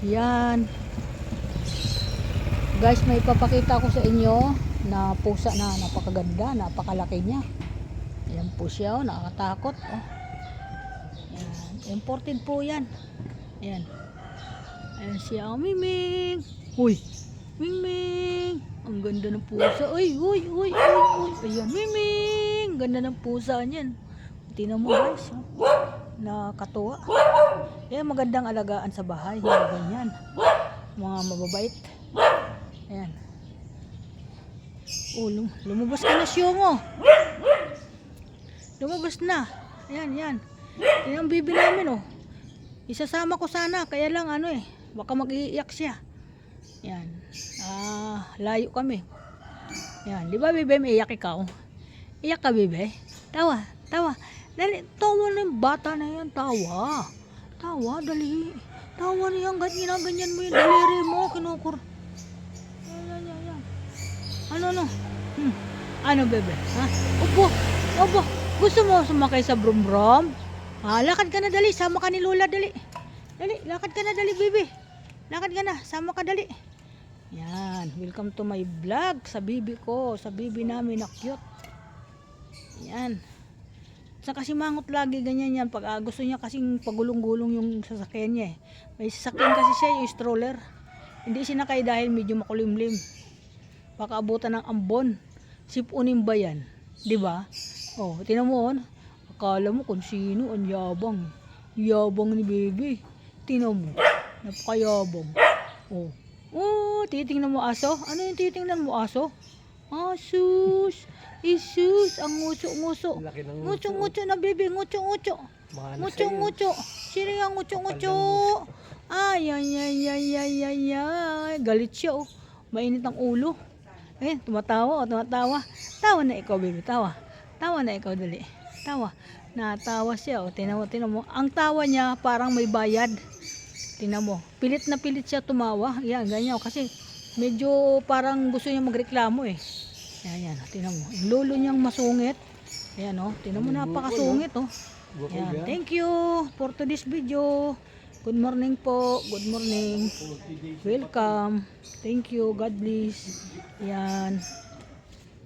Yan. Guys, may ipapakita ko sa inyo na pusa na napakaganda, napakalaki niya. Ayan po siya, oh, nakakatakot. Oh. Ayan. Imported po yan. Ayan. Ayan siya, oh, Miming. Uy, Miming. Ang ganda ng pusa. Uy. Ayan, Miming. Ganda ng pusa niyan. Tingnan mo guys. Oh. Nakatuwa. Ayan, magandang alagaan sa bahay. Mga ganyan. Mga mababait. Ayan. Oh, lumabas ka na, Syongo. Lumabas na. Ayan. Yan ang bibi namin, oh. Isasama ko sana, kaya lang baka mag-iiyak siya. Yan. Layo kami. Yan. Di ba, Bibe, may iyak ikaw? Iyak ka, Bibe? Tawa. Dali, tawa na yung bata na yan. Tawa, dali. Tawa na yan. Ganyan mo yung daliri mo. Kinukur. Yan. Ano? Ano, Bebe? Ha? Opo. Gusto mo sumakay sa brum-brum? Lakad ka na, dali. Sama ka ni Lola, dali. Dali, lakad ka na, dali, Bebe. Lakad ka na. Sama ka, dali. Yan. Welcome to my vlog. Sa bibi ko. Sa bibi namin na cute. Yan. Saka si Mangot lagi ganyan yan. Pag gusto niya kasing pagulong-gulong yung sasakyan niya eh. May sasakyan kasi siya, yung stroller. Hindi sinakay dahil medyo makulimlim. Baka abutan ng ambon. Sipunin ba yan? Diba? Oh, tinan mo on. Akala mo kung sino ang yabang. Yabang ni baby. Tinan mo. Napakayabang. Oh, titingnan mo aso? Ano yung titingnan mo aso? Asus. Isus. Ang nguso-nguso. Nguso-nguso na baby. Nguso-nguso. Nguso-nguso. Sino yung nguso-nguso? Ay. Galit siya, oh. Mainit ang ulo. Tumatawa. Tawa na ikaw, baby. Tawa na ikaw, dali. Tawa. Natawa siya, oh. Tinan mo. Ang tawa niya parang may bayad. Tinan mo. Pilit na pilit siya tumawa. Yan, ganyan. Kasi medyo parang gusto niya magreklamo eh. Yan. Tinan mo. Yung lolo niyang masungit. Ayan, oh. Tinan mo, napakasungit, oh. Yan. Thank you for today's video. Good morning po. Good morning. Welcome. Thank you. God bless. Yan.